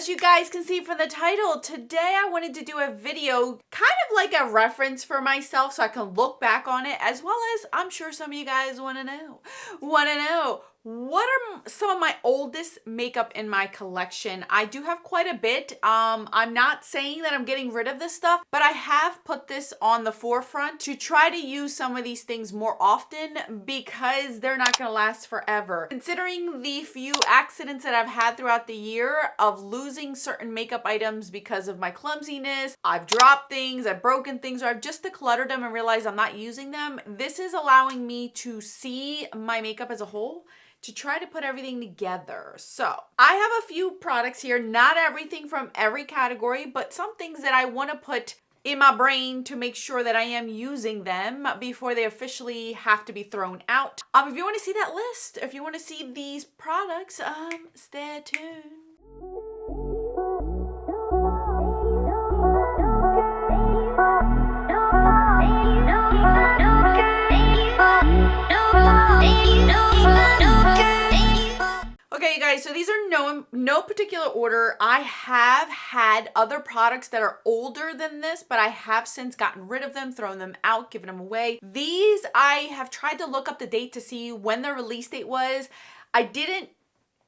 As you guys can see from the title, today I wanted to do a video kind of like a reference for myself so I can look back on it, as well as I'm sure some of you guys want to know what are some of my oldest makeup in my collection. I do have quite a bit. I'm not saying that I'm getting rid of this stuff, but I have put this on the forefront to try to use some of these things more often because they're not going to last forever. Considering the few accidents that I've had throughout the year of losing certain makeup items because of my clumsiness, I've dropped things, I've broken things, or I've just decluttered them and realized I'm not using them. This is allowing me to see my makeup as a whole, to try to put everything together. So I have a few products here, not everything from every category, but some things that I want to put in my brain to make sure that I am using them before they officially have to be thrown out. If you want to see that list, if you want to see these products, stay tuned. Okay, you guys, so these are no particular order. I have had other products that are older than this, but I have since gotten rid of them, thrown them out, given them away. These, I have tried to look up the date to see when the release date was. I didn't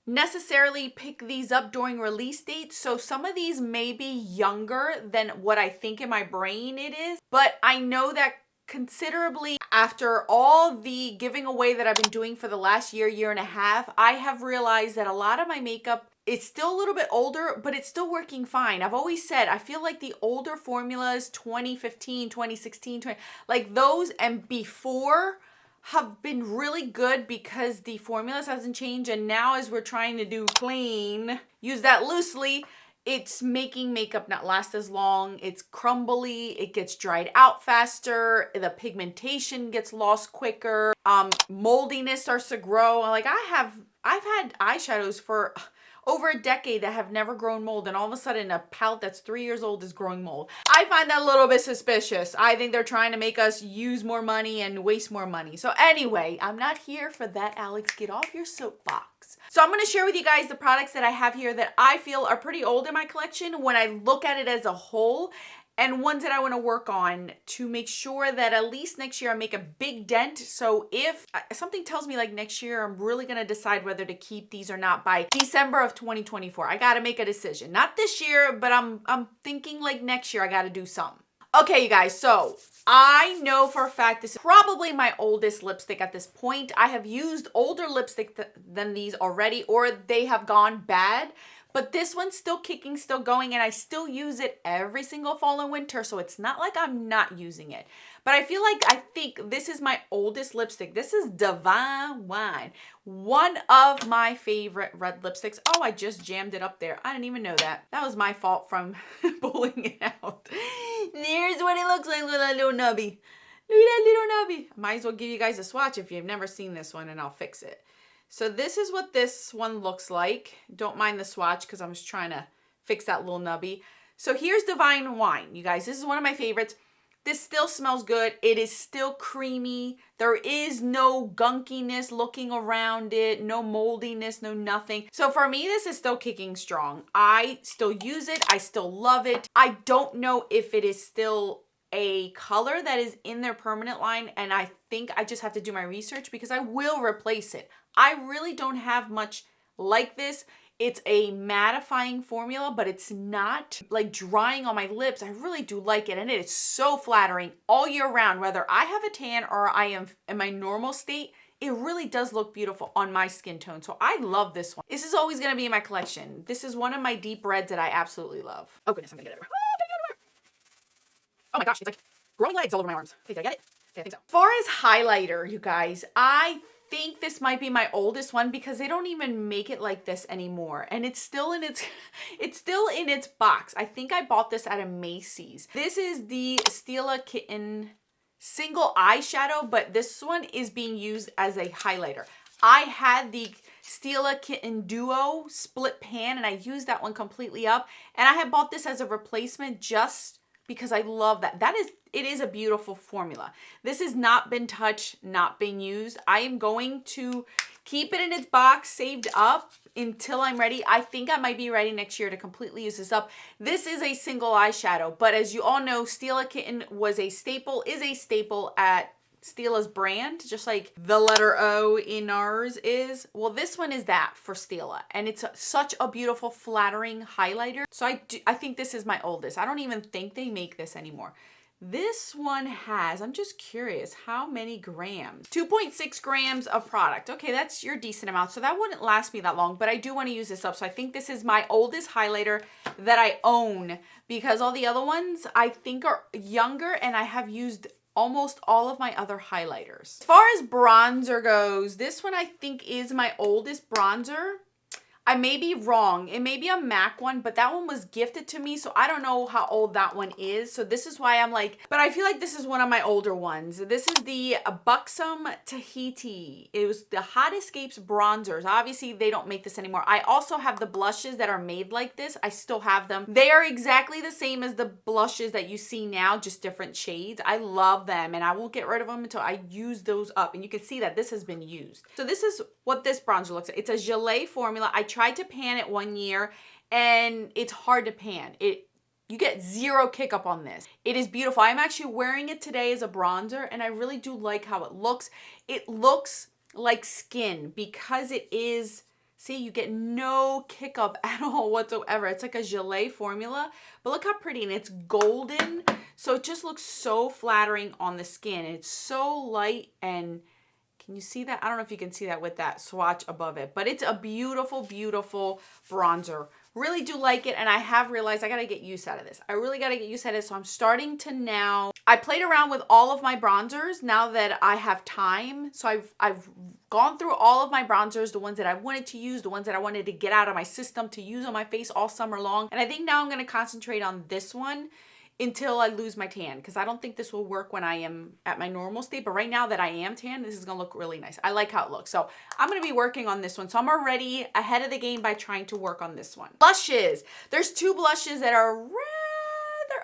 necessarily pick these up during release dates, so some of these may be younger than what I think in my brain it is, but I know that considerably after all the giving away that I've been doing for the last year and a half, I have realized that a lot of my makeup is still a little bit older, but it's still working fine. I've always said, I feel like the older formulas, 2015, 2016, like those and before have been really good because the formulas hasn't changed. And now as we're trying to do clean, use that loosely, it's making makeup not last as long. It's crumbly, it gets dried out faster, the pigmentation gets lost quicker, moldiness starts to grow. Like I've had eyeshadows for over a decade that have never grown mold, and all of a sudden a palette that's 3 years old is growing mold. I find that a little bit suspicious. I think they're trying to make us use more money and waste more money. So anyway, I'm not here for that, Alex. Get off your soapbox. So I'm going to share with you guys the products that I have here that I feel are pretty old in my collection when I look at it as a whole, and ones that I want to work on to make sure that at least next year I make a big dent. So if something tells me like next year, I'm really going to decide whether to keep these or not by December of 2024. I got to make a decision. Not this year, but I'm thinking like next year I got to do something. Okay, you guys, so I know for a fact this is probably my oldest lipstick at this point. I have used older lipstick than these already, or they have gone bad. But this one's still kicking, still going, and I still use it every single fall and winter, so it's not like I'm not using it. But I think this is my oldest lipstick. This is Divine Wine, one of my favorite red lipsticks. Oh, I just jammed it up there. I didn't even know that. That was my fault from pulling it out. Here's what it looks like with a little nubby. Look at that little nubby. Might as well give you guys a swatch if you've never seen this one, and I'll fix it. So this is what this one looks like. Don't mind the swatch because I'm just trying to fix that little nubby. So here's Divine Wine, you guys. This is one of my favorites. This still smells good. It is still creamy. There is no gunkiness looking around it, no moldiness, no nothing. So for me, this is still kicking strong. I still use it. I still love it. I don't know if it is still a color that is in their permanent line, and I think I just have to do my research because I will replace it. I really don't have much like this. It's a mattifying formula, but it's not like drying on my lips. I really do like it, and it is so flattering all year round. Whether I have a tan or I am in my normal state, it really does look beautiful on my skin tone. So I love this one. This is always going to be in my collection. This is one of my deep reds that I absolutely love. Oh goodness, I'm going to get it everywhere. Oh my gosh, it's like growing legs all over my arms. Okay, did I get it? Okay, I think so. As far as highlighter, you guys, I think this might be my oldest one because they don't even make it like this anymore, and it's still in its box. I think I bought this at a Macy's. This is the Stila Kitten single eyeshadow, but this one is being used as a highlighter. I had the Stila Kitten Duo split pan, and I used that one completely up, and I had bought this as a replacement just because I love that. That is it is a beautiful formula. This has not been touched, not been used. I am going to keep it in its box saved up until I'm ready. I think I might be ready next year to completely use this up. This is a single eyeshadow, but as you all know, Stila Kitten was a staple, is a staple at Stila's brand, just like the letter O in ours is. Well, this one is that for Stila, and it's such a beautiful, flattering highlighter. So I think this is my oldest. I don't even think they make this anymore. This one has, I'm just curious, how many grams? 2.6 grams of product. Okay, that's your decent amount. So that wouldn't last me that long, but I do want to use this up. So I think this is my oldest highlighter that I own, because all the other ones I think are younger, and I have used almost all of my other highlighters. As far as bronzer goes, this one I think is my oldest bronzer. I may be wrong. It may be a MAC one, but that one was gifted to me, so I don't know how old that one is. So this is why I'm like, but I feel like this is one of my older ones. This is the Buxom Tahiti. It was the Hot Escapes bronzers. Obviously, they don't make this anymore. I also have the blushes that are made like this. I still have them. They are exactly the same as the blushes that you see now, just different shades. I love them, and I won't get rid of them until I use those up. And you can see that this has been used. So this is what this bronzer looks like. It's a Gelée formula. I tried to pan it one year, and it's hard to pan. You get zero kick up on this. It is beautiful. I'm actually wearing it today as a bronzer, and I really do like how it looks. It looks like skin because it is, see, you get no kick up at all whatsoever. It's like a Gelée formula, but look how pretty, and it's golden. So it just looks so flattering on the skin. It's so light, and can you see that? I don't know if you can see that with that swatch above it, but it's a beautiful, beautiful bronzer. Really do like it, and I have realized I gotta get use out of this. I really gotta get use out of it, so I'm starting to now. I played around with all of my bronzers now that I have time. So I've gone through all of my bronzers, the ones that I wanted to use, the ones that I wanted to get out of my system to use on my face all summer long. And I think now I'm gonna concentrate on this one until I lose my tan, because I don't think this will work when I am at my normal state. But right now that I am tan, this is gonna look really nice. I like how it looks. So I'm gonna be working on this one. So I'm already ahead of the game by trying to work on this one. Blushes. There's two blushes that are rather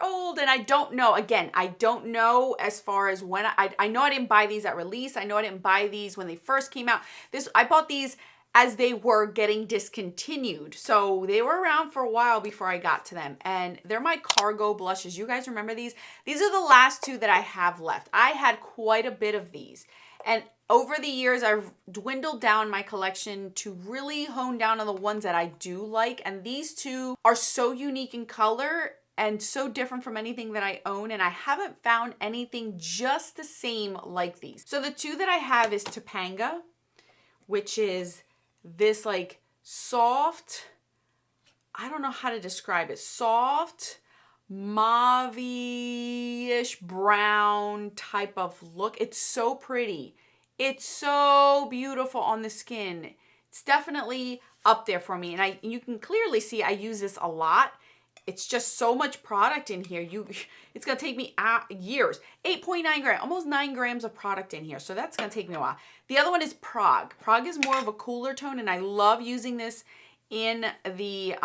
old, and I don't know. Again, I don't know as far as when I know I didn't buy these at release. I know I didn't buy these when they first came out. I bought these as they were getting discontinued. So they were around for a while before I got to them. And they're my cargo blushes. You guys remember these? These are the last two that I have left. I had quite a bit of these. And over the years, I've dwindled down my collection to really hone down on the ones that I do like. And these two are so unique in color and so different from anything that I own. And I haven't found anything just the same like these. So the two that I have is Topanga, which is this like soft, I don't know how to describe it, soft mauve-ish brown type of look. It's so pretty. It's so beautiful on the skin. It's definitely up there for me, and you can clearly see I use this a lot. It's just so much product in here. It's gonna take me years. 8.9 grams, almost 9 grams of product in here. So that's gonna take me a while. The other one is Prague. Prague is more of a cooler tone, and I love using this in the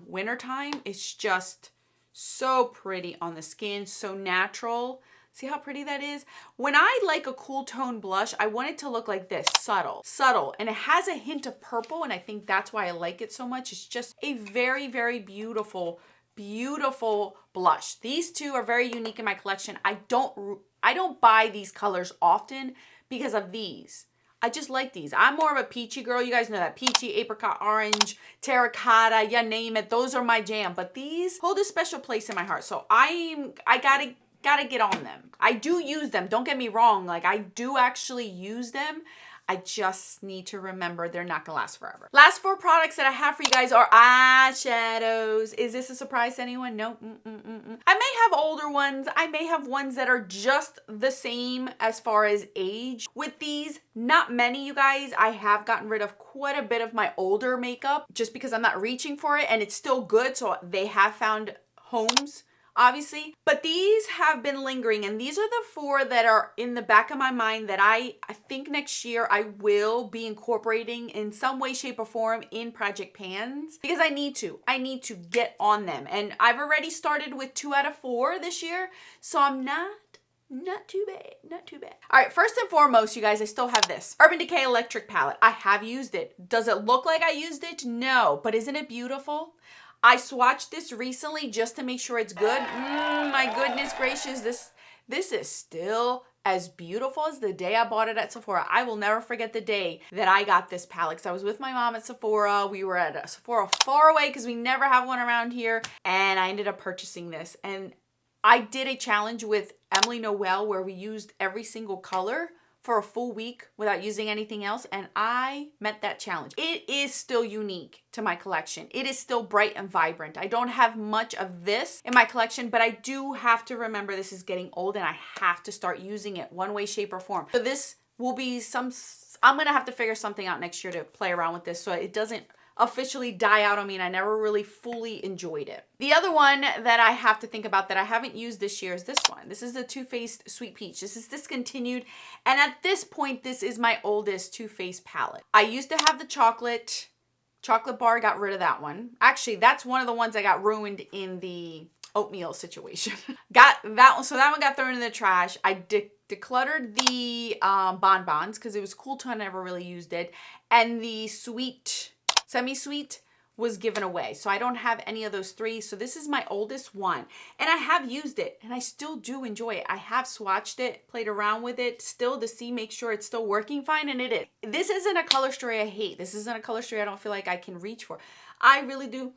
winter time. It's just so pretty on the skin, so natural. See how pretty that is? When I like a cool tone blush, I want it to look like this, subtle. And it has a hint of purple, and I think that's why I like it so much. It's just a very, very beautiful blush. These two are very unique in my collection. I don't buy these colors often because of these. I just like these. I'm more of a peachy girl. You guys know that. Peachy, apricot, orange, terracotta, you name it. Those are my jam. But these hold a special place in my heart. So I gotta get on them. I do use them. Don't get me wrong. Like, I do actually use them. I just need to remember they're not gonna last forever. Last 4 products that I have for you guys are eyeshadows. Is this a surprise to anyone? No. I may have older ones. I may have ones that are just the same as far as age. With these, not many, you guys. I have gotten rid of quite a bit of my older makeup just because I'm not reaching for it, and it's still good, so they have found homes obviously, but these have been lingering, and these are the 4 that are in the back of my mind that I think next year I will be incorporating in some way, shape, or form in project pans, because I need to get on them. And I've already started with 2 out of 4 this year, so I'm not too bad. All right, first and foremost, you guys, I still have this Urban Decay electric palette. I have used it. Does it look like I used it? No, but isn't it beautiful? I swatched this recently just to make sure it's good. My goodness gracious, this is still as beautiful as the day I bought it at Sephora. I will never forget the day that I got this palette, because I was with my mom at Sephora. We were at a Sephora far away because we never have one around here, and I ended up purchasing this. And I did a challenge with Emily Noel where we used every single color for a full week without using anything else, and I met that challenge. It is still unique to my collection. It is still bright and vibrant. I don't have much of this in my collection, but I do have to remember this is getting old and I have to start using it one way, shape, or form. So this will be I'm gonna have to figure something out next year to play around with this so it doesn't officially die out on me and I never really fully enjoyed it. The other one that I have to think about that I haven't used this year is this one. This is the Too Faced Sweet Peach. This is discontinued, and at this point this is my oldest Too Faced palette. I used to have the chocolate bar, got rid of that one. Actually, that's one of the ones I got ruined in the oatmeal situation. Got that one, so that one got thrown in the trash. I decluttered the bonbons because it was cool to, I never really used it, and the semi-sweet was given away. So I don't have any of those 3. So this is my oldest one. And I have used it and I still do enjoy it. I have swatched it, played around with it still to make sure it's still working fine, and it is. This isn't a color story I hate. This isn't a color story I don't feel like I can reach for. I really do.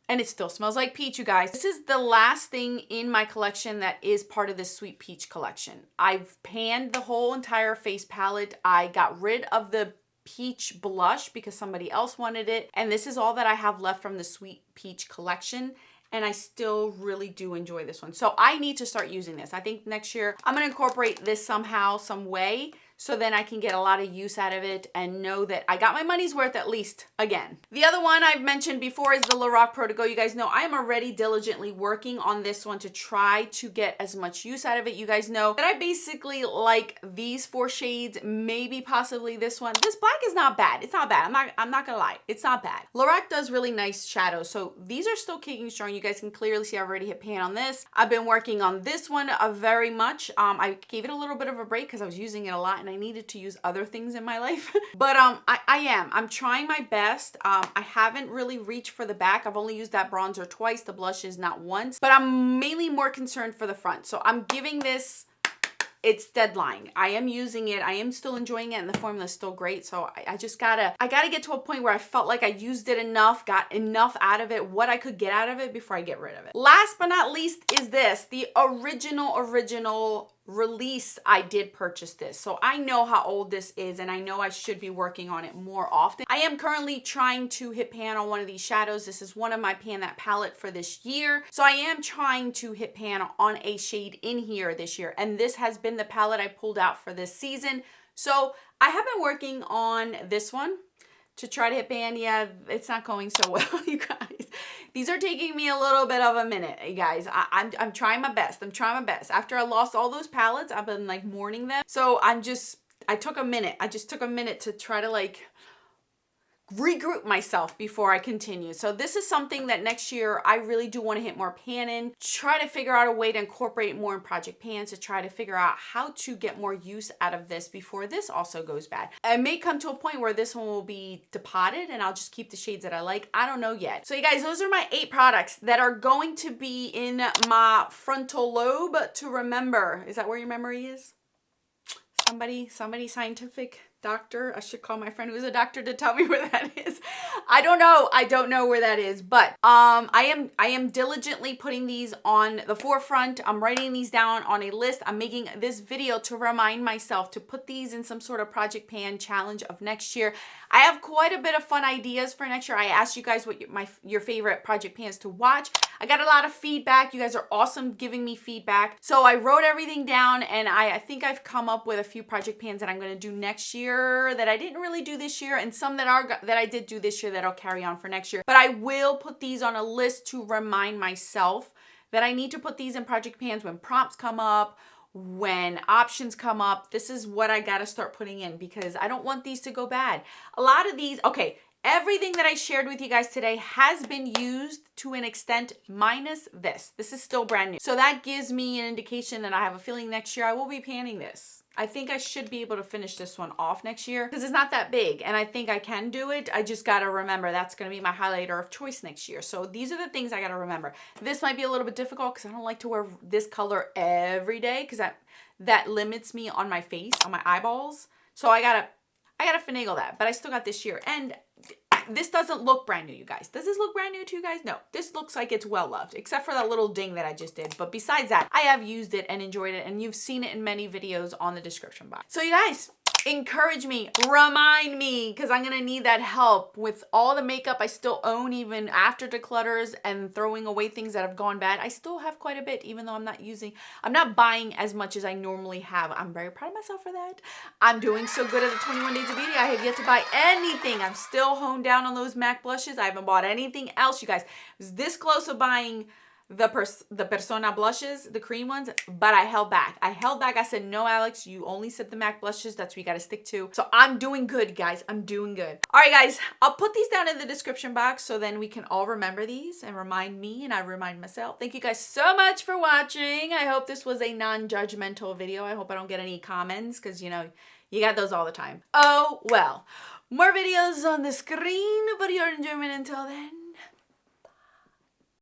And it still smells like peach, you guys. This is the last thing in my collection that is part of this Sweet Peach collection. I've panned the whole entire face palette. I got rid of the peach blush because somebody else wanted it, and this is all that I have left from the Sweet Peach collection, and I still really do enjoy this one. So I need to start using this. I think next year I'm going to incorporate this somehow, some way, so then I can get a lot of use out of it and know that I got my money's worth at least again. The other one I've mentioned before is the Lorac Pro To Go. You guys know I am already diligently working on this one to try to get as much use out of it. You guys know that I basically like these 4 shades, maybe possibly this one. This black is not bad. It's not bad. I'm not gonna lie. It's not bad. Lorac does really nice shadows. So these are still kicking strong. You guys can clearly see I've already hit pan on this. I've been working on this one very much. I gave it a little bit of a break because I was using it a lot and I needed to use other things in my life. But I'm trying my best. I haven't really reached for the back. I've only used that bronzer twice, the blushes not once, but I'm mainly more concerned for the front. So I'm giving this its deadline. I am using it. I am still enjoying it, and the formula is still great. So I gotta get to a point where I felt like I used it enough, got enough out of it, what I could get out of it before I get rid of it. Last but not least is this, the original release. I did purchase this, so I know how old this is, and I know I should be working on it more often. I am currently trying to hit pan on one of these shadows. This is one of my Pan That palette for this year, so I am trying to hit pan on a shade in here this year, and this has been the palette I pulled out for this season. So I have been working on this one to try to hit pan. Yeah, it's not going so well, you guys. These are taking me a little bit of a minute, you guys. I'm trying my best. I'm trying my best. After I lost all those palettes, I've been like mourning them. So I took a minute. I just took a minute to try to like regroup myself before I continue. So this is something that next year I really do want to hit more pan in, try to figure out a way to incorporate it more in project pans, to try to figure out how to get more use out of this before this also goes bad. I may come to a point where this one will be depotted and I'll just keep the shades that I like. I don't know yet. So you guys, those are my 8 products that are going to be in my frontal lobe to remember. Is that where your memory is? Somebody scientific doctor. I should call my friend who's a doctor to tell me where that is. I don't know where that is, but I am diligently putting these on the forefront. I'm writing these down on a list. I'm making this video to remind myself to put these in some sort of project pan challenge of next year. I have quite a bit of fun ideas for next year. I asked you guys what your favorite project pans to watch. I got a lot of feedback. You guys are awesome giving me feedback. So I wrote everything down, and I think I've come up with a few project pans that I'm going to do next year that I didn't really do this year, and some that I did do this year that I'll carry on for next year. But I will put these on a list to remind myself that I need to put these in project pans when prompts come up, when options come up. This is what I gotta start putting in because I don't want these to go bad. A lot of these, okay, everything that I shared with you guys today has been used to an extent minus this. This is still brand new. So that gives me an indication that I have a feeling next year I will be panning this. I think I should be able to finish this one off next year because it's not that big and I think I can do it. I just got to remember that's going to be my highlighter of choice next year. So these are the things I got to remember. This might be a little bit difficult because I don't like to wear this color every day because that limits me on my face, on my eyeballs. So I got to finagle that, but I still got this year. And this doesn't look brand new, you guys. Does this look brand new to you guys? No, this looks like it's well loved, except for that little ding that I just did. But besides that, I have used it and enjoyed it, and you've seen it in many videos on the description box. So you guys, encourage me, remind me, because I'm gonna need that help with all the makeup I still own even after declutters and throwing away things that have gone bad. I still have quite a bit, even though I'm not buying as much as I normally have. I'm very proud of myself for that. I'm doing so good at the 21 Days of Beauty. I have yet to buy anything. I'm still honed down on those MAC blushes. I haven't bought anything else, you guys. I was this close of buying the Persona blushes, the cream ones, but I held back. I said, no, Alex, you only said the MAC blushes. That's what you got to stick to. So I'm doing good, guys. I'm doing good. All right, guys, I'll put these down in the description box so then we can all remember these and remind me and I remind myself. Thank you guys so much for watching. I hope this was a non-judgmental video. I hope I don't get any comments because, you know, you got those all the time. Oh, well, more videos on the screen for your enjoyment until then.